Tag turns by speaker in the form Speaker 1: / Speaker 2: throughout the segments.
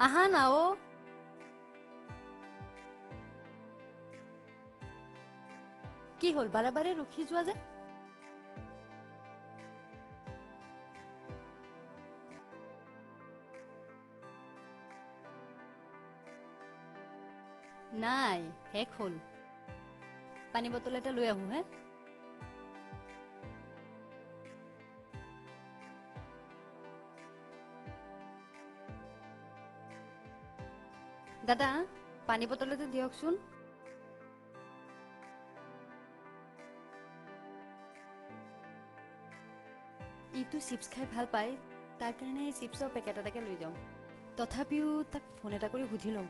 Speaker 1: আহা না ও। কি হল বাৰে বাৰে ৰখি যোৱা যে? নাই শেষ হল। পানী বটল এটা লৈ আহো হে। দাদা পানী বটল এটা দিয়কচোন। ইটো চিপছ খাই ভাল পায়, তাৰ কাৰণে চিপছৰ পেকেট এটাকে লৈ যাওঁ। তথাপিও তাক ফোন এটা কৰি সুধি লওঁ।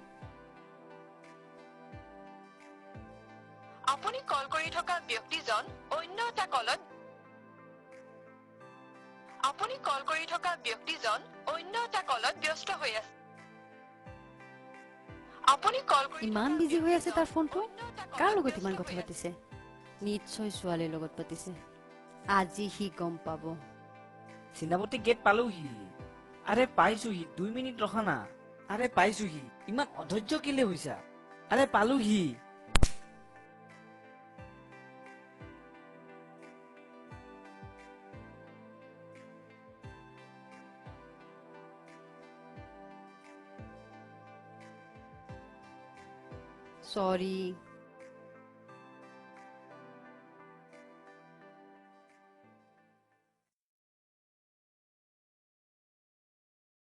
Speaker 2: আপুনি কল কৰি থকা ব্যক্তিজন অন্য এটা কলত আপুনি কল কৰি থকা ব্যক্তিজন অন্য এটা কলত ব্যস্ত হৈ আছে। আপুনি কল কৰি
Speaker 1: ইমান
Speaker 2: থকা
Speaker 1: বিজি হৈ আছে
Speaker 2: ব্যক্তিজন
Speaker 1: তাৰ ফোনটো।
Speaker 2: অন্য এটা
Speaker 1: কাৰ
Speaker 2: কলত
Speaker 1: লগত
Speaker 2: ব্যস্ত
Speaker 1: ইমান কথা
Speaker 2: হৈ আছে।
Speaker 1: পাতিছে? নিশ্চয় ছোৱালীৰ লগত পাতিছে। আজি সি গম পাব।
Speaker 3: চিনাপতি গেট পালোহি। আৰে পাইছোহি, 2 মিনিট ৰখা না। আৰে পাইছোহি, ইমান অধৈৰ্য কেলে হৈছা? আৰে পালোহি।
Speaker 1: সৰি